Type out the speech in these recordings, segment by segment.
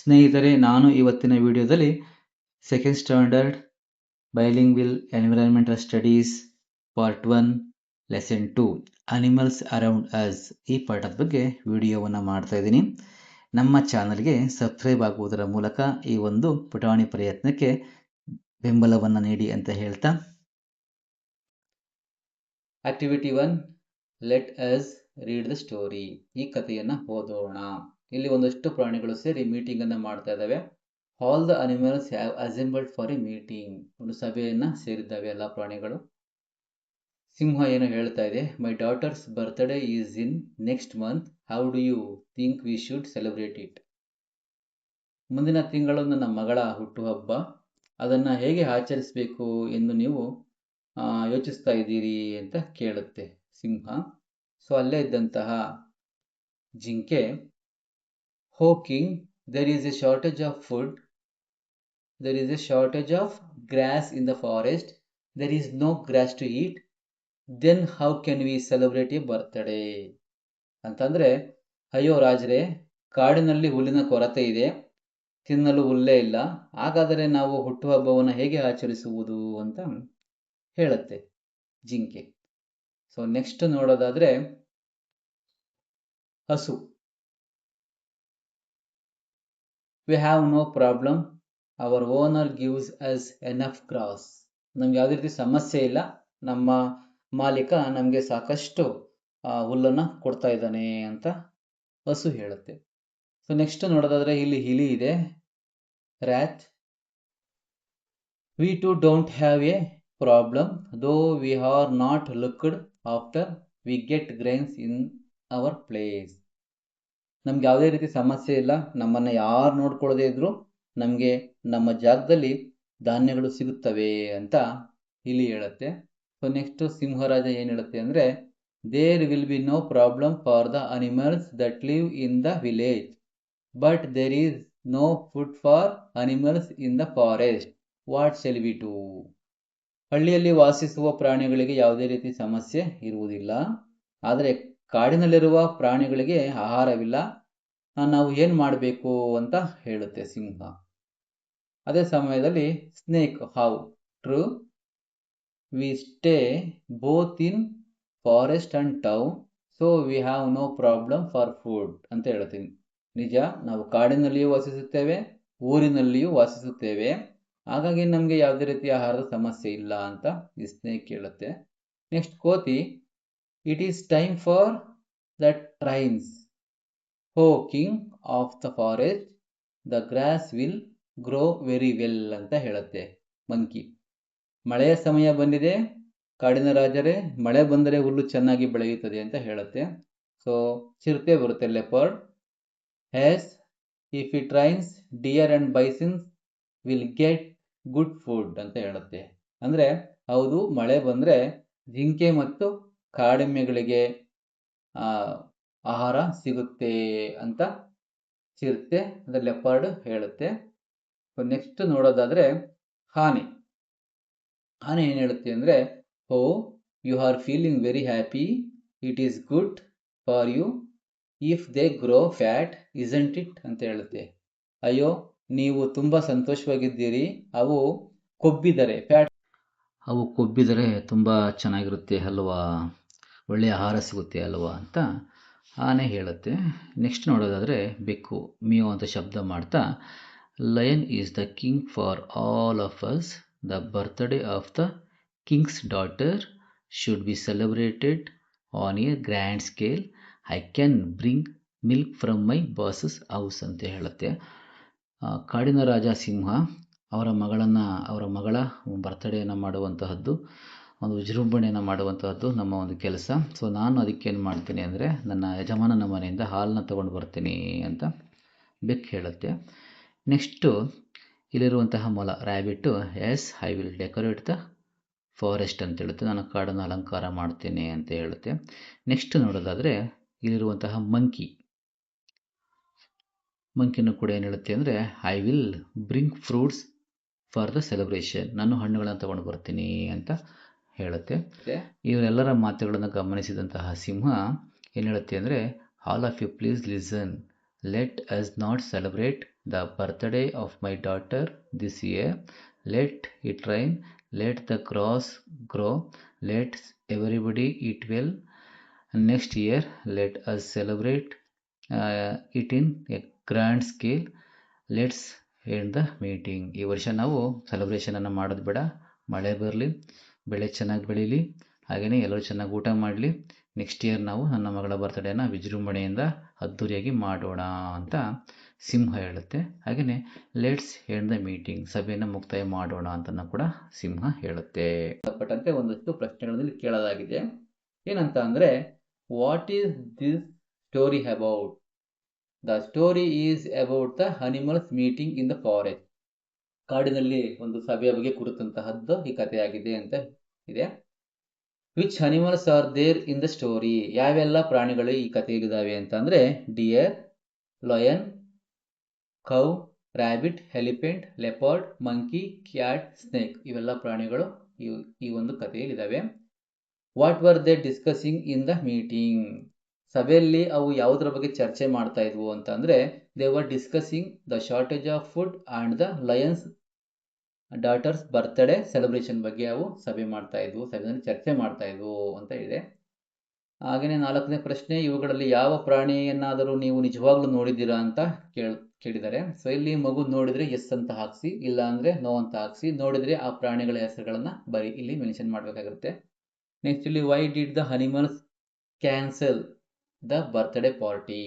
ಸ್ನೇಹಿತರೆ, ನಾನು ಇವತ್ತಿನ ವಿಡಿಯೋದಲ್ಲಿ second standard bilingual environmental studies part 1 lesson 2 animals around us ಈ ಪಾಠದ ಬಗ್ಗೆ ವಿಡಿಯೋವನ್ನು ಮಾಡ್ತಾ ಇದ್ದೀನಿ. ನಮ್ಮ ಚಾನಲ್ಗೆ ಸಬ್ಸ್ಕ್ರೈಬ್ ಆಗುವುದರ ಮೂಲಕ ಈ ಒಂದು ಪುಟಾಣಿ ಪ್ರಯತ್ನಕ್ಕೆ ಬೆಂಬಲವನ್ನು ನೀಡಿ ಅಂತ ಹೇಳ್ತಾ, activity 1, let us read the story. ಈ ಕಥೆಯನ್ನು ಓದೋಣ. ಇಲ್ಲಿ ಒಂದಷ್ಟು ಪ್ರಾಣಿಗಳು ಸೇರಿ ಮೀಟಿಂಗ್ ಅನ್ನು ಮಾಡ್ತಾ ಇದ್ದಾವೆ. All the animals have assembled for a meeting. ಒಂದು ಸಭೆಯನ್ನ ಸೇರಿದ್ದಾವೆ ಎಲ್ಲ ಪ್ರಾಣಿಗಳು. ಸಿಂಹ ಏನು ಹೇಳ್ತಾ ಇದೆ, my daughter's birthday is in next month, how do you think we should celebrate it? ಮುಂದಿನ ತಿಂಗಳು ನನ್ನ ಮಗಳ ಹುಟ್ಟುಹಬ್ಬ, ಅದನ್ನ ಹೇಗೆ ಆಚರಿಸಬೇಕು ಎಂದು ನೀವು ಯೋಚಿಸ್ತಾ ಇದ್ದೀರಿ ಅಂತ ಕೇಳುತ್ತೆ ಸಿಂಹ. ಸೊ ಅಲ್ಲೇ ಇದ್ದಂತಹ ಜಿಂಕೆ, ಹೋ king, there is a shortage of food, there is a shortage of grass in the forest, there is no grass to eat, then how can we celebrate a birthday? ಅಂತಂದ್ರೆ, ಅಯ್ಯೋ ರಾಜರೇ, ಕಾಡಿನಲ್ಲಿ ಹುಲ್ಲಿನ ಕೊರತೆ ಇದೆ, ತಿನ್ನಲು ಹುಲ್ಲೇ ಇಲ್ಲ, ಹಾಗಾದರೆ ನಾವು ಹುಟ್ಟುಹಬ್ಬವನ್ನು ಹೇಗೆ ಆಚರಿಸುವುದು ಅಂತ ಹೇಳುತ್ತೆ ಜಿಂಕೆ. ಸೊ ನೆಕ್ಸ್ಟ್ ನೋಡೋದಾದ್ರೆ ಹಸು. We have no problem, our owner gives us enough grass. ನಮ್ಗೆ ಯಾವುದೇ ರೀತಿ ಸಮಸ್ಯೆ ಇಲ್ಲ, ನಮ್ಮ ಮಾಲೀಕ ನಮಗೆ ಸಾಕಷ್ಟು ಹುಲ್ಲನ್ನು ಕೊಡ್ತಾ ಇದ್ದಾನೆ ಅಂತ ಹಸು ಹೇಳುತ್ತೆ. ಸೊ ನೆಕ್ಸ್ಟ್ ನೋಡೋದಾದ್ರೆ ಇಲ್ಲಿ ಇಲಿ ಇದೆ, rat. We too don't have a problem, though we are not looked after, we get grains in our place. ನಮ್ಗೆ ಯಾವುದೇ ರೀತಿ ಸಮಸ್ಯೆ ಇಲ್ಲ, ನಮ್ಮನ್ನ ಯಾರು ನೋಡ್ಕೊಳ್ಳದೆ ಇದ್ರು ನಮಗೆ ನಮ್ಮ ಜಾಗದಲ್ಲಿ ಧಾನ್ಯಗಳು ಸಿಗುತ್ತವೆ ಅಂತ ಇಲಿ ಹೇಳುತ್ತೆ. ಸೊ ನೆಕ್ಸ್ಟ್ ಸಿಂಹರಾಜ ಏನು ಹೇಳುತ್ತೆ ಅಂದ್ರೆ, there will be no problem for the animals that live in the village, but there is no food for animals in the forest, what shall we do? ಹಳ್ಳಿಯಲ್ಲಿ ವಾಸಿಸುವ ಪ್ರಾಣಿಗಳಿಗೆ ಯಾವುದೇ ರೀತಿ ಸಮಸ್ಯೆ ಇರುವುದಿಲ್ಲ, ಆದರೆ ಕಾಡಿನಲ್ಲಿರುವ ಪ್ರಾಣಿಗಳಿಗೆ ಆಹಾರವಿಲ್ಲ, ನಾವು ಏನು ಮಾಡಬೇಕು ಅಂತ ಹೇಳುತ್ತೆ ಸಿಂಹ. ಅದೇ ಸಮಯದಲ್ಲಿ snake, how true, we stay both in forest and town, so we have no problem for food ಅಂತ ಹೇಳ್ತೀನಿ. ನಿಜ, ನಾವು ಕಾಡಿನಲ್ಲಿಯೂ ವಾಸಿಸುತ್ತೇವೆ, ಊರಿನಲ್ಲಿಯೂ ವಾಸಿಸುತ್ತೇವೆ, ಹಾಗಾಗಿ ನಮಗೆ ಯಾವುದೇ ರೀತಿಯ ಆಹಾರದ ಸಮಸ್ಯೆ ಇಲ್ಲ ಅಂತ ಈ ಸ್ನೇಕ್ ಹೇಳುತ್ತೆ. ನೆಕ್ಸ್ಟ್ ಕೋತಿ, it is time for the trains, oh king of the forest, the grass will grow very well ಅಂತ ಹೇಳುತ್ತೆ ಮಂಕಿ. ಮಳೆಯ ಸಮಯ ಬಂದಿದೆ ಕಾಡಿನ ರಾಜರೇ, ಮಳೆ ಬಂದರೆ ಹುಲ್ಲು ಚೆನ್ನಾಗಿ ಬೆಳೆಯುತ್ತದೆ ಅಂತ ಹೇಳುತ್ತೆ. ಸೊ ಚಿರತೆ ಬರುತ್ತೆ, leopard. Has if it rains, deer and bisons will get good food ಅಂತ ಹೇಳುತ್ತೆ. ಅಂದ್ರೆ ಹೌದು, ಮಳೆ ಬಂದ್ರೆ ಜಿಂಕೆ ಮತ್ತು ಕಾಡೆಮ್ಮೆಗಳಿಗೆ ಆಹಾರ ಸಿಗುತ್ತೆ ಅಂತ ಚಿರತೆ ಅಂದ್ರೆ ಲೆಪರ್ಡ್ ಹೇಳುತ್ತೆ. ನೆಕ್ಸ್ಟ್ ನೋಡೋದಾದ್ರೆ ಆನೆ. ಆನೆ ಏನ್ ಹೇಳುತ್ತೆ ಅಂದ್ರೆ, oh you are feeling very happy, it is good for you if they grow fat, isn't it ಅಂತ ಹೇಳುತ್ತೆ. ಅಯ್ಯೋ, ನೀವು ತುಂಬಾ ಸಂತೋಷವಾಗಿದ್ದೀರಿ, ಅವು ಕೊಬ್ಬಿದರೆ, ಫ್ಯಾಟ್, ಅವು ಕೊಬ್ಬಿದರೆ ತುಂಬಾ ಚೆನ್ನಾಗಿರುತ್ತೆ ಅಲ್ವಾ, ಒಳ್ಳೆಯ ಆಹಾರ ಸಿಗುತ್ತೆ ಅಲ್ವಾ ಅಂತ ಆನೆ ಹೇಳುತ್ತೆ. ನೆಕ್ಸ್ಟ್ ನೋಡೋದಾದರೆ ಬೆಕ್ಕು, ಮಿಯೋ ಅಂತ ಶಬ್ದ ಮಾಡ್ತಾ, lion is the king for all of us, the birthday of the Kings daughter should be celebrated on A grand scale, I can bring milk from my bosses house ಅಂತ ಹೇಳುತ್ತೆ. ಕಾಡಿನ ರಾಜ ಸಿಂಹ ಅವರ ಮಗಳ ಬರ್ತ್ಡೇಯನ್ನು ಮಾಡುವಂತಹದ್ದು, ಒಂದು ವಿಜೃಂಭಣೆಯನ್ನು ಮಾಡುವಂತಹದ್ದು ನಮ್ಮ ಒಂದು ಕೆಲಸ. ಸೊ ನಾನು ಅದಕ್ಕೇನು ಮಾಡ್ತೀನಿ ಅಂದರೆ, ನನ್ನ ಯಜಮಾನನ ಮನೆಯಿಂದ ಹಾಲನ್ನ ತೊಗೊಂಡು ಬರ್ತೀನಿ ಅಂತ ಬೆಕ್ ಹೇಳುತ್ತೆ. ನೆಕ್ಸ್ಟು ಇಲ್ಲಿರುವಂತಹ ಮೊಲ, rabbit, yes I will decorate the forest ಅಂತ ಹೇಳುತ್ತೆ, ನಾನು ಕಾಡನ್ನು ಅಲಂಕಾರ ಮಾಡ್ತೇನೆ ಅಂತ ಹೇಳುತ್ತೆ. ನೆಕ್ಸ್ಟ್ ನೋಡೋದಾದರೆ ಇಲ್ಲಿರುವಂತಹ ಮಂಕಿನೂ ಕೂಡ ಏನು ಹೇಳುತ್ತೆ ಅಂದರೆ, I will bring fruits for the celebration, ನಾನು ಹಣ್ಣುಗಳನ್ನು ತಗೊಂಡು ಬರ್ತೀನಿ ಅಂತ ಹೇಳುತ್ತೆ. ಇವರೆಲ್ಲರ ಮಾತುಗಳನ್ನು ಗಮನಿಸಿದಂತಹ ಸಿಂಹ ಏನು ಹೇಳುತ್ತೆ ಅಂದರೆ, all of you please listen, Let us not celebrate the birthday of my daughter this year. Let it rain. Let the grass grow. Let everybody eat well. Next year, let us celebrate it in a grand scale. Let's end the meeting. ಈ ವರ್ಷ ನಾವು ಸೆಲೆಬ್ರೇಷನನ್ನು ಮಾಡೋದು ಬೇಡ, ಮಳೆ ಬರಲಿ, ಬೆಳೆ ಚೆನ್ನಾಗಿ ಬೆಳೀಲಿ, ಹಾಗೆಯೇ ಎಲ್ಲರೂ ಚೆನ್ನಾಗಿ ಊಟ ಮಾಡಲಿ. ನೆಕ್ಸ್ಟ್ ಇಯರ್ ನಾವು ನನ್ನ ಮಗಳ ಬರ್ತ್ಡೇನ ವಿಜೃಂಭಣೆಯಿಂದ ಅದ್ದೂರಿಯಾಗಿ ಮಾಡೋಣ ಅಂತ ಸಿಂಹ ಹೇಳುತ್ತೆ. ಹಾಗೆಯೇ ಲೆಟ್ಸ್ ಎಂಡ್ ದ ಮೀಟಿಂಗ್, ಸಭೆಯನ್ನು ಮುಕ್ತಾಯ ಮಾಡೋಣ ಅಂತನೂ ಕೂಡ ಸಿಂಹ ಹೇಳುತ್ತೆ. ಸಂಬಂಧಪಟ್ಟಂತೆ ಒಂದಷ್ಟು ಪ್ರಶ್ನೆಗಳಲ್ಲಿ ಕೇಳಲಾಗಿದೆ. ಏನಂತ ಅಂದರೆ, what is this story about? The story is about the animals meeting in the forest. ಕಾಡಿನಲ್ಲಿ ಒಂದು ಸಭೆಯ ಬಗ್ಗೆ ಕುರಿತಂತಹದ್ದು ಈ ಕಥೆಯಾಗಿದೆ ಅಂತ ಇದೆ. Which animals are there in the story? ಯಾವೆಲ್ಲ ಪ್ರಾಣಿಗಳು ಈ ಕಥೆಯಲ್ಲಿದ್ದಾವೆ ಅಂತ ಅಂದರೆ, deer, lion, cow, rabbit, elephant, leopard, monkey, cat, snake, ಇವೆಲ್ಲ ಪ್ರಾಣಿಗಳು ಈ ಒಂದು ಕಥೆಯಲ್ಲಿದ್ದಾವೆ. What were they discussing in the meeting? ಸಭೆಯಲ್ಲಿ ಅವು ಯಾವುದರ ಬಗ್ಗೆ ಚರ್ಚೆ ಮಾಡ್ತಾ ಇದ್ವು ಅಂತ ಅಂದರೆ, they were discussing the shortage of food and the lion's daughter's birthday celebration ಬಗ್ಗೆ ಅವು ಸಭೆ ಮಾಡ್ತಾ ಇದ್ವು, ಸಭೆಯಲ್ಲಿ ಚರ್ಚೆ ಮಾಡ್ತಾ ಇದ್ವು ಅಂತ ಇದೆ. ಹಾಗೆಯೇ 4ನೇ ಪ್ರಶ್ನೆ, ಇವುಗಳಲ್ಲಿ ಯಾವ ಪ್ರಾಣಿಯನ್ನಾದರೂ ನೀವು ನಿಜವಾಗ್ಲೂ ನೋಡಿದ್ದೀರಾ ಅಂತ ಕೇಳಿದ್ದಾರೆ. ಸೊ ಇಲ್ಲಿ ಮಗು ನೋಡಿದರೆ ಎಸ್ ಅಂತ ಹಾಕಿಸಿ, ಇಲ್ಲ ಅಂದರೆ ನೋ ಅಂತ ಹಾಕಿಸಿ, ನೋಡಿದರೆ ಆ ಪ್ರಾಣಿಗಳ ಹೆಸರುಗಳನ್ನು ಇಲ್ಲಿ ಮೆನ್ಷನ್ ಮಾಡಬೇಕಾಗುತ್ತೆ. ನೆಕ್ಸ್ಟ್ ಇಲ್ಲಿ, why did the animals cancel the birthday party?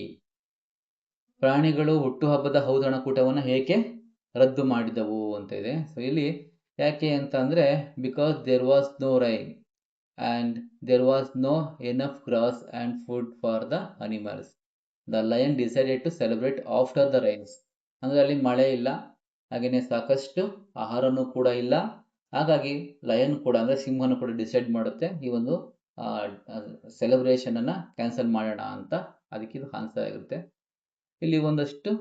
ಪ್ರಾಣಿಗಳು ಹುಟ್ಟುಹಬ್ಬದ ಔತಣಕೂಟವನ್ನು ಏಕೆ ರದ್ದು ಮಾಡಿದವು ಅಂತ ಇದೆ. ಸೊ ಇಲ್ಲಿ ಯಾಕೆ ಅಂತ ಅಂದರೆ, because there was no rain and there was no enough grass and food for the animals. The lion decided to celebrate after the rains. ಅಂದರೆ ಅಲ್ಲಿ ಮಳೆ ಇಲ್ಲ, ಹಾಗೆಯೇ ಸಾಕಷ್ಟು ಆಹಾರನೂ ಕೂಡ ಇಲ್ಲ. ಹಾಗಾಗಿ ಲಯನ್ ಕೂಡ ಅಂದರೆ ಸಿಂಹನು ಕೂಡ ಡಿಸೈಡ್ ಮಾಡುತ್ತೆ ಈ ಒಂದು ಸೆಲೆಬ್ರೇಷನನ್ನು ಕ್ಯಾನ್ಸಲ್ ಮಾಡೋಣ ಅಂತ. ಅದಕ್ಕೆ ಇದು ಆನ್ಸರ್ ಆಗಿರುತ್ತೆ. ಇಲ್ಲಿ ಒಂದಷ್ಟು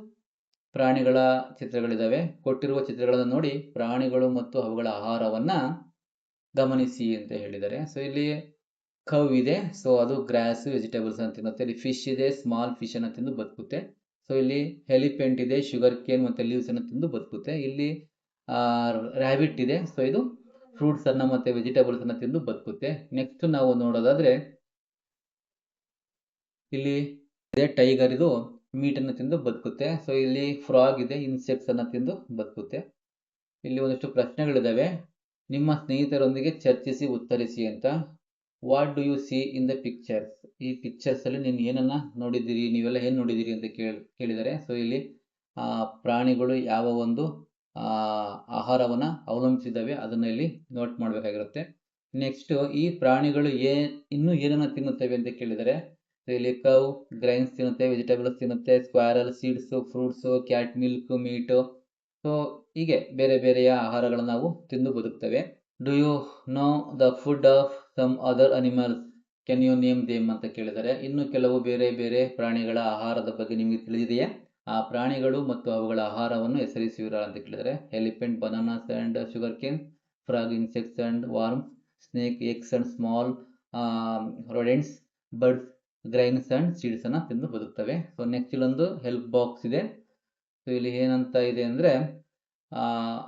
ಪ್ರಾಣಿಗಳ ಚಿತ್ರಗಳಿದ್ದಾವೆ. ಕೊಟ್ಟಿರುವ ಚಿತ್ರಗಳನ್ನು ನೋಡಿ ಪ್ರಾಣಿಗಳು ಮತ್ತು ಅವುಗಳ ಆಹಾರವನ್ನು ಗಮನಿಸಿ ಅಂತ ಹೇಳಿದ್ದಾರೆ. ಸೊ ಇಲ್ಲಿ ಕೌ ಇದೆ, ಸೊ ಅದು ಗ್ರಾಸ್ ವೆಜಿಟೇಬಲ್ಸ್ ಅಂತ ತಿನ್ನುತ್ತೆ. ಇಲ್ಲಿ ಫಿಶ್ ಇದೆ, ಸ್ಮಾಲ್ ಫಿಶ್ ಅನ್ನು ತಿಂದು ಬದುಕುತ್ತೆ. ಸೊ ಇಲ್ಲಿ ಎಲಿಫೆಂಟ್ ಇದೆ, ಶುಗರ್ ಕೇನ್ ಮತ್ತು ಲೀವ್ಸ್ ಅನ್ನು ತಿಂದು ಬದುಕುತ್ತೆ. ಇಲ್ಲಿ ರ್ಯಾಬಿಟ್ ಇದೆ, ಸೊ ಇದು ಫ್ರೂಟ್ಸ್ ಅನ್ನ ಮತ್ತೆ ವೆಜಿಟೇಬಲ್ಸ್ ಅನ್ನ ತಿಂದು ಬದುಕುತ್ತೆ. ನೆಕ್ಸ್ಟ್ ನಾವು ನೋಡೋದಾದ್ರೆ ಇಲ್ಲಿ ಟೈಗರ್, ಇದು ಮೀಟ್ ಅನ್ನು ತಿಂದು ಬದುಕುತ್ತೆ. ಸೊ ಇಲ್ಲಿ ಫ್ರಾಗ್ ಇದೆ, ಇನ್ಸೆಕ್ಟ್ಸ್ ಅನ್ನ ತಿಂದು ಬದುಕುತ್ತೆ. ಇಲ್ಲಿ ಒಂದಷ್ಟು ಪ್ರಶ್ನೆಗಳಿದಾವೆ. ನಿಮ್ಮ ಸ್ನೇಹಿತರೊಂದಿಗೆ ಚರ್ಚಿಸಿ ಉತ್ತರಿಸಿ ಅಂತ. What do you see in the pictures? ಈ ಪಿಕ್ಚರ್ಸ್ ಅಲ್ಲಿ ನೀನು ಏನನ್ನ ನೋಡಿದ್ದೀರಿ, ನೀವೆಲ್ಲ ಏನು ನೋಡಿದ್ದೀರಿ ಅಂತ ಕೇಳಿದ್ದಾರೆ. ಸೊ ಇಲ್ಲಿ ಪ್ರಾಣಿಗಳು ಯಾವ ಒಂದು ಆಹಾರವನ್ನು ಅವಲಂಬಿಸಿದ್ದಾವೆ ಅದನ್ನು ಇಲ್ಲಿ ನೋಟ್ ಮಾಡಬೇಕಾಗಿರುತ್ತೆ. ನೆಕ್ಸ್ಟ್, ಈ ಪ್ರಾಣಿಗಳು ಇನ್ನೂ ಏನನ್ನ ತಿನ್ನುತ್ತವೆ ಅಂತ ಕೇಳಿದರೆ, ಇಲ್ಲಿ ಕೌ ಗ್ರೈನ್ಸ್ ತಿನ್ನುತ್ತೆ, ವೆಜಿಟೇಬಲ್ಸ್ ತಿನ್ನುತ್ತೆ, squirrel seeds, fruits, cat milk, meat. So ಹೀಗೆ ಬೇರೆ ಬೇರೆಯ ಆಹಾರಗಳನ್ನು ನಾವು ತಿಂದು ಬದುಕ್ತವೆ. Do you know the food of some other animals, can you name them ಅಂತ ಕೇಳಿದರೆ, ಇನ್ನು ಕೆಲವು ಬೇರೆ ಬೇರೆ ಪ್ರಾಣಿಗಳ ಆಹಾರದ ಬಗ್ಗೆ ನಿಮಗೆ ತಿಳಿದಿದೆಯಾ? ಆ ಪ್ರಾಣಿಗಳು ಮತ್ತು ಅವುಗಳ ಆಹಾರವನ್ನು ಹೆಸರಿಸುವಿರಾ ಅಂತ ಕೇಳಿದರೆ, elephant bananas and sugar cane, frog insects and warms, snake eggs and small rodents, birds grains and seeds ಅನ್ನು ತಿಂದು ಬದುಕ್ತವೆ. ಸೊ ನೆಕ್ಸ್ಟ್ ಇಲ್ಲೊಂದು ಹೆಲ್ಪ್ ಬಾಕ್ಸ್ ಇದೆ. ಸೊ ಇಲ್ಲಿ ಏನಂತ ಇದೆ ಅಂದರೆ,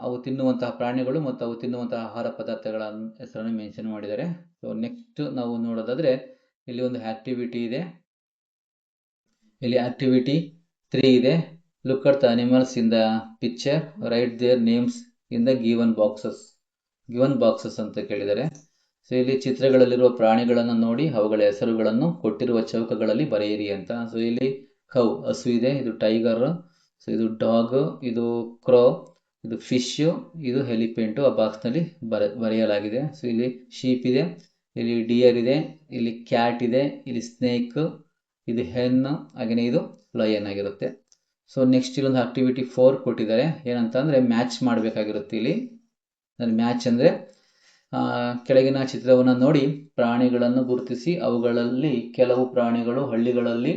ಅವು ತಿನ್ನುವಂತಹ ಪ್ರಾಣಿಗಳು ಮತ್ತು ಅವು ತಿನ್ನುವಂತಹ ಆಹಾರ ಪದಾರ್ಥಗಳ ಹೆಸರನ್ನು ಮೆನ್ಷನ್ ಮಾಡಿದ್ದಾರೆ. ಸೊ ನೆಕ್ಸ್ಟ್ ನಾವು ನೋಡೋದಾದರೆ ಇಲ್ಲಿ ಒಂದು ಆಕ್ಟಿವಿಟಿ ಇದೆ. ಇಲ್ಲಿ ಆಕ್ಟಿವಿಟಿ 3 ಇದೆ. Look at the animals in the picture, write their names in the given boxes ಅಂತ ಕೇಳಿದ್ದಾರೆ. ಸೊ ಇಲ್ಲಿ ಚಿತ್ರಗಳಲ್ಲಿರುವ ಪ್ರಾಣಿಗಳನ್ನು ನೋಡಿ ಅವುಗಳ ಹೆಸರುಗಳನ್ನು ಕೊಟ್ಟಿರುವ ಚೌಕಗಳಲ್ಲಿ ಬರೆಯಿರಿ ಅಂತ. ಸೊ ಇಲ್ಲಿ ಕೌ ಹಸು ಇದೆ, ಇದು ಟೈಗರ್, ಸೊ ಇದು ಡಾಗ್, ಇದು ಕ್ರೋ, ಇದು ಫಿಶ್, ಇದು ಎಲಿಫೆಂಟು ಆ ಬಾಕ್ಸ್ನಲ್ಲಿ ಬರೆಯಲಾಗಿದೆ. ಸೊ ಇಲ್ಲಿ ಶೀಪ್ ಇದೆ, ಇಲ್ಲಿ ಡಿಯರ್ ಇದೆ, ಇಲ್ಲಿ ಕ್ಯಾಟ್ ಇದೆ, ಇಲ್ಲಿ ಸ್ನೇಕ್, ಇದು ಹೆನ್, ಹಾಗೆಯೇ ಇದು ಲಯನ್ ಆಗಿರುತ್ತೆ. ಸೊ ನೆಕ್ಸ್ಟ್ ಇಲ್ಲೊಂದು ಆಕ್ಟಿವಿಟಿ 4 ಕೊಟ್ಟಿದ್ದಾರೆ. ಏನಂತ ಅಂದರೆ ಮ್ಯಾಚ್ ಮಾಡಬೇಕಾಗಿರುತ್ತೆ. ಇಲ್ಲಿ ಮ್ಯಾಚ್ ಅಂದರೆ ಕೆಳಗಿನ ಚಿತ್ರವನ್ನು ನೋಡಿ ಪ್ರಾಣಿಗಳನ್ನು ಗುರುತಿಸಿ, ಅವುಗಳಲ್ಲಿ ಕೆಲವು ಪ್ರಾಣಿಗಳು ಹಳ್ಳಿಗಳಲ್ಲಿ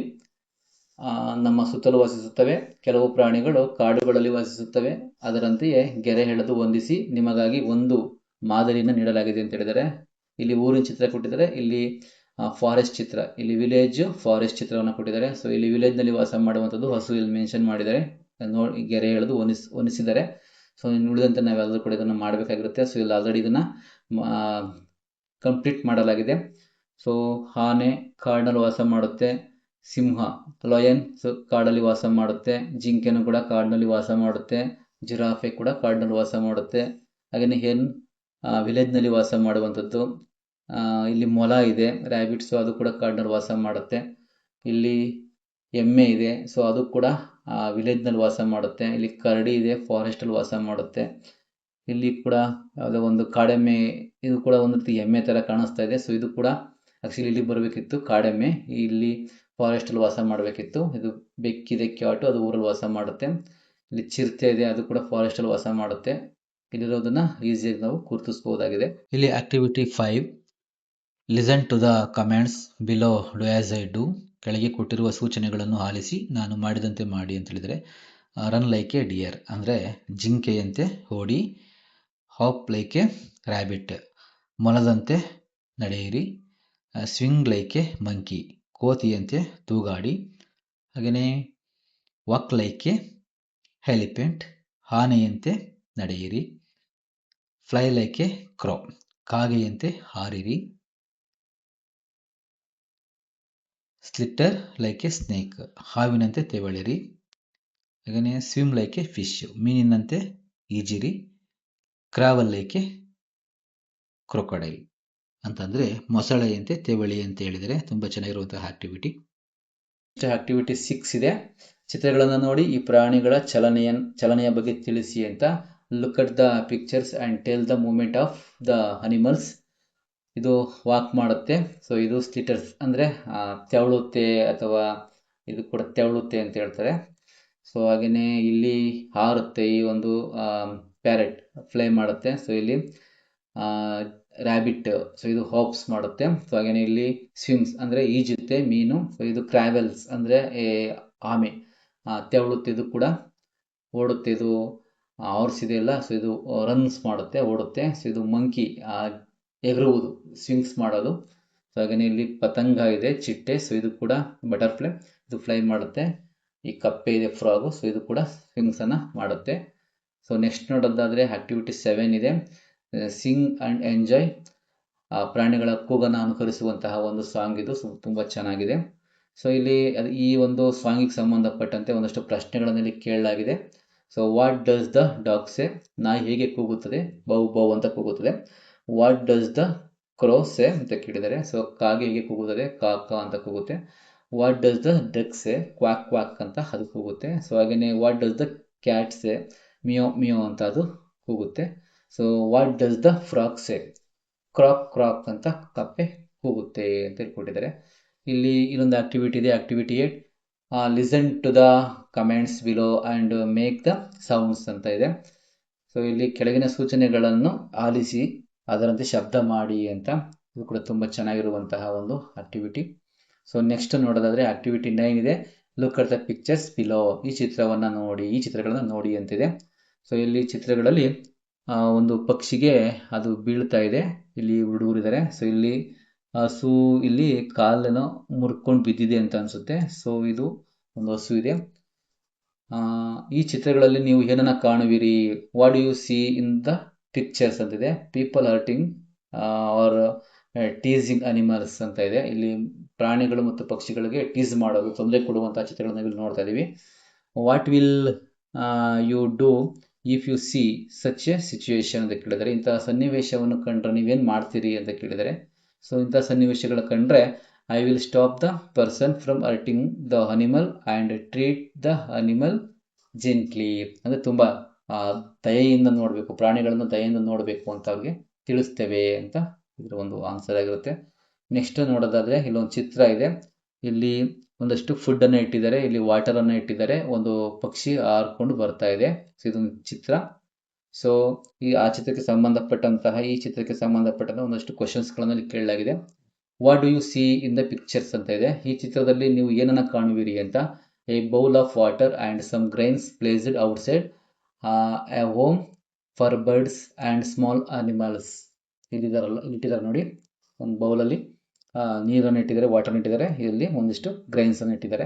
ನಮ್ಮ ಸುತ್ತಲೂ ವಾಸಿಸುತ್ತವೆ, ಕೆಲವು ಪ್ರಾಣಿಗಳು ಕಾಡುಗಳಲ್ಲಿ ವಾಸಿಸುತ್ತವೆ. ಅದರಂತೆಯೇ ಗೆರೆ ಎಳೆದು ಹೊಂದಿಸಿ ನಿಮಗಾಗಿ ಒಂದು ಮಾದರಿಯನ್ನು ನೀಡಲಾಗಿದೆ ಅಂತ ಹೇಳಿದರೆ, ಇಲ್ಲಿ ಊರಿನ ಚಿತ್ರ ಕೊಟ್ಟಿದ್ದಾರೆ, ಇಲ್ಲಿ ಫಾರೆಸ್ಟ್ ಚಿತ್ರ, ಇಲ್ಲಿ ವಿಲೇಜ್ ಫಾರೆಸ್ಟ್ ಚಿತ್ರವನ್ನು ಕೊಟ್ಟಿದ್ದಾರೆ. ಸೊ ಇಲ್ಲಿ ವಿಲೇಜ್ನಲ್ಲಿ ವಾಸ ಮಾಡುವಂಥದ್ದು ಹಸು ಇಲ್ಲಿ ಮೆನ್ಷನ್ ಮಾಡಿದ್ದಾರೆ, ಗೆರೆ ಎಳೆದು ಒನಿಸಿದ್ದಾರೆ. ಸೊ ಇನ್ನು ಉಳಿದಂತೆ ನಾವೆಲ್ಲರೂ ಕೂಡ ಇದನ್ನು ಮಾಡಬೇಕಾಗಿರುತ್ತೆ. ಸೊ ಇಲ್ಲಿ ಆಲ್ರೆಡಿ ಇದನ್ನು ಕಂಪ್ಲೀಟ್ ಮಾಡಲಾಗಿದೆ. ಸೊ ಆನೆ ಕಾಡಿನಲ್ಲಿ ವಾಸ ಮಾಡುತ್ತೆ, ಸಿಂಹ ಲಯನ್ ಕಾಡಲ್ಲಿ ವಾಸ ಮಾಡುತ್ತೆ, ಜಿಂಕೆನೂ ಕೂಡ ಕಾಡಿನಲ್ಲಿ ವಾಸ ಮಾಡುತ್ತೆ, ಜಿರಾಫೆ ಕೂಡ ಕಾಡಿನಲ್ಲಿ ವಾಸ ಮಾಡುತ್ತೆ. ಹಾಗೆಯೇ ಹೆನ್ ವಿಲೇಜ್ನಲ್ಲಿ ವಾಸ ಮಾಡುವಂಥದ್ದು. ಇಲ್ಲಿ ಮೊಲ ಇದೆ, ರ್ಯಾಬಿಟ್ಸು, ಅದು ಕೂಡ ಕಾಡಿನಲ್ಲಿ ವಾಸ ಮಾಡುತ್ತೆ. ಇಲ್ಲಿ ಎಮ್ಮೆ ಇದೆ, ಸೊ ಅದು ಕೂಡ ವಿಲೇಜ್ನಲ್ಲಿ ವಾಸ ಮಾಡುತ್ತೆ. ಇಲ್ಲಿ ಕರಡಿ ಇದೆ, ಫಾರೆಸ್ಟಲ್ಲಿ ವಾಸ ಮಾಡುತ್ತೆ. ಇಲ್ಲಿ ಕೂಡ ಯಾವುದೋ ಒಂದು ಕಾಡೆಮ್ಮೆ, ಇದು ಕೂಡ ಒಂದು ರೀತಿ ಎಮ್ಮೆ ಥರ ಕಾಣಿಸ್ತಾ ಇದೆ. ಸೊ ಇದು ಕೂಡ ಆ್ಯಕ್ಚುಲಿ ಇಲ್ಲಿ ಬರಬೇಕಿತ್ತು ಕಾಡೆಮ್ಮೆ, ಇಲ್ಲಿ ಫಾರೆಸ್ಟಲ್ಲಿ ವಾಸ ಮಾಡಬೇಕಿತ್ತು. ಇದು ಬೆಕ್ಕಿದೆ, ಕ್ಯಾಟು, ಅದು ಊರಲ್ಲಿ ವಾಸ ಮಾಡುತ್ತೆ. ಇಲ್ಲಿ ಚಿರತೆ ಇದೆ, ಅದು ಕೂಡ ಫಾರೆಸ್ಟಲ್ಲಿ ವಾಸ ಮಾಡುತ್ತೆ. ಇಲ್ಲಿರೋದನ್ನ ಈಸಿಯಾಗಿ ನಾವು ಗುರುತಿಸ್ಬೋದಾಗಿದೆ. ಇಲ್ಲಿ activity 5, listen to the comments below, do as I do. ಕೆಳಗೆ ಕೊಟ್ಟಿರುವ ಸೂಚನೆಗಳನ್ನು ಆಲಿಸಿ ನಾನು ಮಾಡಿದಂತೆ ಮಾಡಿ ಅಂತ ಹೇಳಿದರೆ, ರನ್ ಲೈಕ್ ಎ ಡಿಯರ್ ಅಂದರೆ ಜಿಂಕೆಯಂತೆ ಓಡಿ, ಹಾಪ್ ಲೈಕ್ ಎ ರ್ಯಾಬಿಟ್ ಮೊಲದಂತೆ ನಡೆಯಿರಿ, ಸ್ವಿಂಗ್ ಲೈಕ್ ಎ ಮಂಕಿ ಕೋತಿಯಂತೆ ತೂಗಾಡಿ, ಹಾಗೆಯೇ ವಾಕ್ ಲೈಕ್ ಎ ಎಲಿಫೆಂಟ್ ಆನೆಯಂತೆ ನಡೆಯಿರಿ, ಫ್ಲೈ ಲೈಕ್ ಎ ಕ್ರೋ ಕಾಗೆಯಂತೆ ಹಾರಿರಿ, ಸ್ಲಿಟ್ಟರ್ ಲೈಕ್ ಎ ಸ್ನೇಕ್ ಹಾವಿನಂತೆ ತೆವಳಿರಿ, ಹಾಗೆಯೇ ಸ್ವಿಮ್ ಲೈಕ್ ಎ ಫಿಶ್ ಮೀನಿನಂತೆ ಈಜಿರಿ, ಕ್ರಾವಲ್ ಲೈಕ್ ಎ ಕ್ರೊಕೊಡೈಲ್ ಅಂತಂದರೆ ಮೊಸಳೆಯಂತೆ ತೆವಳಿ ಅಂತ ಹೇಳಿದರೆ ತುಂಬ ಚೆನ್ನಾಗಿರುವಂತಹ ಆಕ್ಟಿವಿಟಿ. ಆಕ್ಟಿವಿಟಿ 6 ಇದೆ. ಚಿತ್ರಗಳನ್ನು ನೋಡಿ ಈ ಪ್ರಾಣಿಗಳ ಚಲನೆಯ ಬಗ್ಗೆ ತಿಳಿಸಿ ಅಂತ. Look at the pictures and tell the movement of the animals. ಇದು ವಾಕ್ ಮಾಡುತ್ತೆ, ಸೊ ಇದು ಸ್ಲಿಟರ್ಸ್ ಅಂದರೆ ತೆವಳುತ್ತೆ, ಅಥವಾ ಇದು ಕೂಡ ತೆವಳುತ್ತೆ ಅಂತ ಹೇಳ್ತಾರೆ. ಸೊ ಹಾಗೆಯೇ ಇಲ್ಲಿ ಹಾರುತ್ತೆ, ಈ ಒಂದು ಪ್ಯಾರೆಟ್ ಫ್ಲೈ ಮಾಡುತ್ತೆ. ಸೊ ಇಲ್ಲಿ ರ್ಯಾಬಿಟ್, ಸೊ ಇದು ಹಾಪ್ಸ್ ಮಾಡುತ್ತೆ. ಸೊ ಹಾಗೆಯೇ ಇಲ್ಲಿ ಸ್ವಿಮ್ಸ್ ಅಂದರೆ ಈಜುತ್ತೆ ಮೀನು. ಸೊ ಇದು ಕ್ರಾವೆಲ್ಸ್ ಅಂದರೆ ಆಮೆ ತೆವಳುತ್ತೆ, ಇದು ಕೂಡ ಓಡುತ್ತೆ. ಇದು ಹಾರ್ಸ್ ಇದೆಯಲ್ಲ, ಸೊ ಇದು ರನ್ಸ್ ಮಾಡುತ್ತೆ, ಓಡುತ್ತೆ. ಸೊ ಇದು ಮಂಕಿ ಎಗರುವುದು, ಸ್ವಿಂಗ್ಸ್ ಮಾಡೋದು. ಸೊ ಹಾಗೆಯೇ ಇಲ್ಲಿ ಪತಂಗ ಇದೆ, ಚಿಟ್ಟೆ, ಸೊ ಇದು ಕೂಡ ಬಟರ್ಫ್ಲೈ, ಇದು ಫ್ಲೈ ಮಾಡುತ್ತೆ. ಈ ಕಪ್ಪೆ ಇದೆ, ಫ್ರಾಗು, ಸೊ ಇದು ಕೂಡ ಸ್ವಿಂಗ್ಸನ್ನು ಮಾಡುತ್ತೆ. ಸೊ ನೆಕ್ಸ್ಟ್ ನೋಡೋದಾದರೆ ಆಕ್ಟಿವಿಟಿ 7 ಇದೆ, ಸಿಂಗ್ ಆ್ಯಂಡ್ ಎಂಜಾಯ್. ಪ್ರಾಣಿಗಳ ಕೂಗನ್ನು ಅನುಕರಿಸುವಂತಹ ಒಂದು ಸಾಂಗ್ ಇದು, ತುಂಬ ಚೆನ್ನಾಗಿದೆ. ಸೊ ಇಲ್ಲಿ ಈ ಒಂದು ಸಾಂಗಿಗೆ ಸಂಬಂಧಪಟ್ಟಂತೆ ಒಂದಷ್ಟು ಪ್ರಶ್ನೆಗಳನ್ನು ಇಲ್ಲಿ ಕೇಳಲಾಗಿದೆ. So what does the dog say, ನಾಯಿ ಹೇಗೆ ಕೂಗುತ್ತದೆ, ಬೌ ಬೌ ಅಂತ ಕೂಗುತ್ತದೆ. What does the crow say ಅಂತ ಕೇಳಿದರೆ, ಸೊ ಕಾಗೆ ಹೇಗೆ ಕೂಗುತ್ತದೆ, ಕಾ ಕಾ ಅಂತ ಕೂಗುತ್ತೆ. What does the duck say, quack quack ಅಂತ ಅದು ಕೂಗುತ್ತೆ. ಸೊ ಹಾಗೆಯೇ what does the cat say, meow meow ಅಂತ ಅದು ಕೂಗುತ್ತೆ. So what does the frog say, croak croak ಅಂತ ಕಪ್ಪೆ ಕೂಗುತ್ತೆ ಅಂತ ಹೇಳ್ಕೊಟ್ಟಿದ್ದಾರೆ. ಇಲ್ಲಿ ಇನ್ನೊಂದು ಆಕ್ಟಿವಿಟಿ ಇದೆ, activity 8, listen to the comments below and make the sounds ಅಂತ ಇದೆ. ಸೊ ಇಲ್ಲಿ ಕೆಳಗಿನ ಸೂಚನೆಗಳನ್ನು ಆಲಿಸಿ ಅದರಂತೆ ಶಬ್ದ ಮಾಡಿ ಅಂತ. ಇದು ಕೂಡ ತುಂಬ ಚೆನ್ನಾಗಿರುವಂತಹ ಒಂದು ಆಕ್ಟಿವಿಟಿ. ಸೊ ನೆಕ್ಸ್ಟ್ ನೋಡೋದಾದರೆ ಆಕ್ಟಿವಿಟಿ 9 ಇದೆ, look at the pictures below. ಈ ಚಿತ್ರವನ್ನು ನೋಡಿ, ಈ ಚಿತ್ರಗಳನ್ನು ನೋಡಿ ಅಂತಿದೆ. ಸೊ ಇಲ್ಲಿ ಚಿತ್ರಗಳಲ್ಲಿ ಒಂದು ಪಕ್ಷಿಗೆ ಅದು ಬೀಳ್ತಾ ಇದೆ, ಇಲ್ಲಿ ಹುಡುಗರಿದ್ದಾರೆ. ಸೊ ಇಲ್ಲಿ ಹಸು ಇಲ್ಲಿ ಕಾಲನ್ನು ಮುರ್ಕೊಂಡು ಬಿದ್ದಿದೆ ಅಂತ ಅನಿಸುತ್ತೆ. ಸೊ ಇದು ಒಂದು ಹಸು ಇದೆ. ಈ ಚಿತ್ರಗಳಲ್ಲಿ ನೀವು ಏನನ್ನ ಕಾಣುವಿರಿ, what do you see in the pictures ಅಂತಿದೆ. People hurting or teasing animals ಅಂತ ಇದೆ. ಇಲ್ಲಿ ಪ್ರಾಣಿಗಳು ಮತ್ತು ಪಕ್ಷಿಗಳಿಗೆ ಟೀಸ್ ಮಾಡೋದು, ತೊಂದರೆ ಕೊಡುವಂತಹ ಚಿತ್ರಗಳನ್ನ ಇಲ್ಲಿ ನೋಡ್ತಾ ಇದ್ದೀವಿ. What will you do if you see such a situation ಅಂತ ಕೇಳಿದರೆ, ಇಂತಹ ಸನ್ನಿವೇಶವನ್ನು ಕಂಡ್ರೆ ನೀವೇನು ಮಾಡ್ತೀರಿ ಅಂತ ಕೇಳಿದರೆ, ಸೊ ಇಂಥ ಸನ್ನಿವೇಶಗಳ ಕಂಡ್ರೆ I will stop the person from hurting the animal and treat the animal gently. ಅಂದರೆ ತುಂಬ ದಯೆಯಿಂದ ನೋಡಬೇಕು, ಪ್ರಾಣಿಗಳನ್ನು ದಯೆಯಿಂದ ನೋಡಬೇಕು ಅಂತ ಅವ್ರಿಗೆ ತಿಳಿಸ್ತೇವೆ ಅಂತ ಇದರ ಒಂದು ಆನ್ಸರ್ ಆಗಿರುತ್ತೆ. ನೆಕ್ಸ್ಟ್ ನೋಡೋದಾದರೆ ಇಲ್ಲೊಂದು ಚಿತ್ರ ಇದೆ, ಇಲ್ಲಿ ಒಂದಷ್ಟು ಫುಡ್ಡನ್ನು ಇಟ್ಟಿದ್ದಾರೆ, ಇಲ್ಲಿ ವಾಟರನ್ನು ಇಟ್ಟಿದ್ದಾರೆ, ಒಂದು ಪಕ್ಷಿ ಹಾರ್ಕೊಂಡು ಬರ್ತಾ ಇದೆ. ಸೊ ಇದೊಂದು ಚಿತ್ರ. ಸೊ ಆ ಚಿತ್ರಕ್ಕೆ ಸಂಬಂಧಪಟ್ಟಂತಹ ಒಂದಷ್ಟು ಕ್ವಶನ್ಸ್ಗಳನ್ನು ಇಲ್ಲಿ ಕೇಳಲಾಗಿದೆ. What do you see in the pictures ಅಂತ ಇದೆ. ಈ ಚಿತ್ರದಲ್ಲಿ ನೀವು ಏನನ್ನ ಕಾಣುವಿರಿ ಅಂತ. A bowl of water and some grains placed outside a home for birds and small animals. ಇಲ್ಲಿ ಇಟ್ಟಿದ್ದಾರೆ ನೋಡಿ, ಒಂದು ಬೌಲಲ್ಲಿ ನೀರನ್ನು ಇಟ್ಟಿದ್ದಾರೆ, ವಾಟರ್ನ ಇಟ್ಟಿದ್ದಾರೆ, ಇಲ್ಲಿ ಒಂದಿಷ್ಟು ಗ್ರೈನ್ಸನ್ನು ಇಟ್ಟಿದ್ದಾರೆ.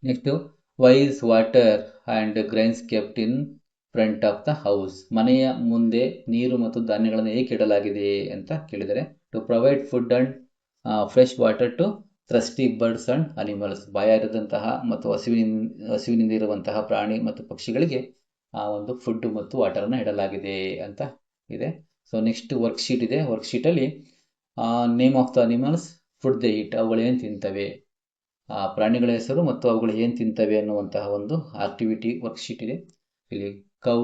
Next why is water and grains kept in front of the house. ಮನೆಯ ಮುಂದೆ ನೀರು ಮತ್ತು ಧಾನ್ಯಗಳನ್ನು ಏಕೆ ಇಡಲಾಗಿದೆ ಅಂತ ಕೇಳಿದರೆ, to provide food and fresh water to thirsty birds and animals. ಬಾಯಾರಿದಂತಹ ಮತ್ತು ಹಸಿವಿನಿಂದ ಇರುವಂತಹ ಪ್ರಾಣಿ ಮತ್ತು ಪಕ್ಷಿಗಳಿಗೆ ಆ ಒಂದು ಫುಡ್ ಮತ್ತು ವಾಟರನ್ನು ಇಡಲಾಗಿದೆ ಅಂತ ಇದೆ. ಸೊ ನೆಕ್ಸ್ಟ್ ವರ್ಕ್ಶೀಟ್ ಇದೆ. ವರ್ಕ್ಶೀಟಲ್ಲಿ name of the animals, food they eat, ಅವುಗಳು ಏನು ತಿಂತವೆ, ಆ ಪ್ರಾಣಿಗಳ ಹೆಸರು ಮತ್ತು ಅವುಗಳು ಏನು ತಿಂತವೆ ಅನ್ನುವಂತಹ ಒಂದು ಆಕ್ಟಿವಿಟಿ ವರ್ಕ್ಶೀಟ್ ಇದೆ. ಇಲ್ಲಿ ಕೌ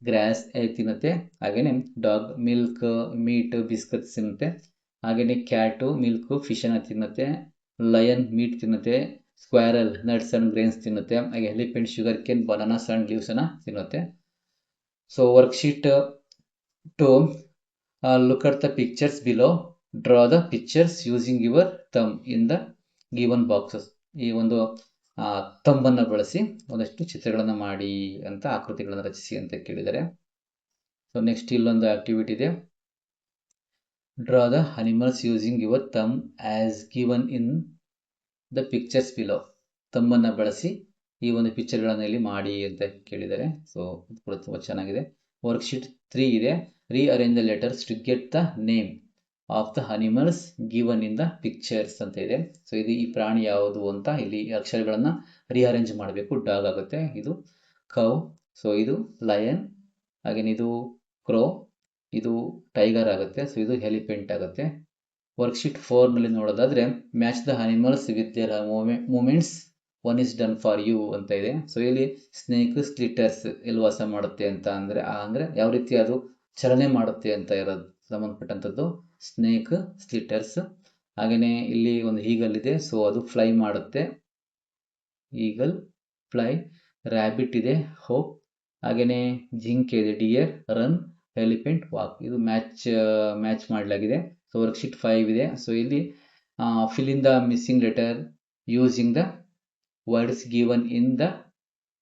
ಗ್ರಾಸ್ ತಿನ್ನುತ್ತೆ, ಹಾಗೆಯೇ ಡಾಗ್ ಮಿಲ್ಕ್ ಮೀಟ್ ಬಿಸ್ಕಟ್ಸ್ ತಿನ್ನುತ್ತೆ, ಹಾಗೆಯೇ ಕ್ಯಾಟು ಮಿಲ್ಕ್ ಫಿಶನ್ನು ತಿನ್ನುತ್ತೆ, ಲಯನ್ ಮೀಟ್ ತಿನ್ನುತ್ತೆ, ಸ್ಕ್ವಾರಲ್ ನಟ್ಸ್ ಆ್ಯಂಡ್ ಗ್ರೇನ್ಸ್ ತಿನ್ನುತ್ತೆ, ಹಾಗೆ elephant sugar cane bananas and ಲೀವ್ಸನ್ನು ತಿನ್ನುತ್ತೆ. So worksheet 2, look at the pictures below, draw the pictures using your thumb in the given boxes. ಈ ಒಂದು ತಂಬನ್ನು ಬಳಸಿ ಒಂದಷ್ಟು ಚಿತ್ರಗಳನ್ನು ಮಾಡಿ ಅಂತ, ಆಕೃತಿಗಳನ್ನು ರಚಿಸಿ ಅಂತ ಕೇಳಿದ್ದಾರೆ. ಸೊ ನೆಕ್ಸ್ಟ್ ಇಲ್ಲೊಂದು ಆಕ್ಟಿವಿಟಿ ಇದೆ. Draw the animals using your thumb as given in the pictures below. ತಂಬನ್ನು ಬಳಸಿ ಈ ಒಂದು ಪಿಕ್ಚರ್ಗಳನ್ನು ಇಲ್ಲಿ ಮಾಡಿ ಅಂತ ಕೇಳಿದ್ದಾರೆ. ಸೊ ಇದು ಕೂಡ ತುಂಬ ಚೆನ್ನಾಗಿದೆ. ವರ್ಕ್ಶೀಟ್ 3 ಇದೆ. Rearrange the letters to get the name of the animals given in the pictures ಅಂತ ಇದೆ. ಸೊ ಇದು ಈ ಪ್ರಾಣಿ ಯಾವುದು ಅಂತ ಇಲ್ಲಿ ಅಕ್ಷರಗಳನ್ನು ರೀಅರೇಂಜ್ ಮಾಡಬೇಕು. ಡಾಗ್ ಆಗುತ್ತೆ, ಇದು ಕೌ, ಸೊ ಇದು ಲಯನ್, ಹಾಗೇನೆ ಇದು ಕ್ರೋ, ಇದು ಟೈಗರ್ ಆಗುತ್ತೆ, ಸೊ ಇದು ಎಲಿಫೆಂಟ್ ಆಗುತ್ತೆ. ವರ್ಕ್ಶೀಟ್ 4ನಲ್ಲಿ ನೋಡೋದಾದ್ರೆ, match the animals with their movements, one is done for you ಅಂತ ಇದೆ. ಸೊ ಇಲ್ಲಿ ಸ್ನೇಕ್ ಸ್ಲಿಟರ್ಸ್ ಎಲ್ಲಿ ವಾಸ ಮಾಡುತ್ತೆ ಅಂತ ಅಂದರೆ ಯಾವ ರೀತಿ ಅದು ಚಲನೆ ಮಾಡುತ್ತೆ ಅಂತ ಇರೋದು ಸಂಬಂಧಪಟ್ಟಂಥದ್ದು ಸ್ನೇಕ್ ಸ್ಲಿಟರ್ಸ್. ಹಾಗೆಯೇ ಇಲ್ಲಿ ಒಂದು ಈಗಲ್ ಇದೆ, ಸೊ ಅದು ಫ್ಲೈ ಮಾಡುತ್ತೆ, ಈಗಲ್ ಫ್ಲೈ. ರ್ಯಾಬಿಟ್ ಇದೆ, ಹೋಪ್. ಹಾಗೆಯೇ ಜಿಂಕೆ ಇದೆ, ಡಿಯರ್, ರನ್, ಎಲಿಫೆಂಟ್ ವಾಕ್. ಇದು ಮ್ಯಾಚ್ ಮಾಡಲಾಗಿದೆ. ಸೊ ವರ್ಕ್ಶೀಟ್ 5 ಇದೆ. ಸೊ ಇಲ್ಲಿ fill in the missing letter using the words given in the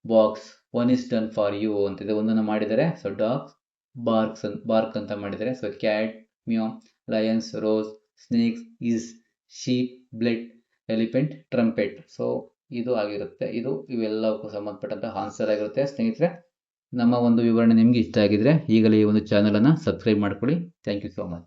box, one is done for you ಅಂತಿದೆ. ಒಂದನ್ನು ಮಾಡಿದ್ದಾರೆ. ಸೊ ಡಾಗ್ ಬಾರ್ಕ್ ಅಂತ ಮಾಡಿದ್ದಾರೆ. So cat meow, lions roars, snakes hiss, sheep bleat, elephant trumpet. So ಇದು ಆಗಿರುತ್ತೆ. ಇದು ಇವೆಲ್ಲಕ್ಕೂ ಸಂಬಂಧಪಟ್ಟಂತ answer ಆಗಿರುತ್ತೆ. ಸ್ನೇಹಿತರೆ, ನಮ್ಮ ಒಂದು ವಿವರಣೆ ನಿಮಗೆ ಇಷ್ಟ ಆಗಿದ್ರೆ ಈಗಲೇ ಈ ಒಂದು ಚಾನಲನ್ನು ಸಬ್ಸ್ಕ್ರೈಬ್ ಮಾಡ್ಕೊಳ್ಳಿ. Thank you so much.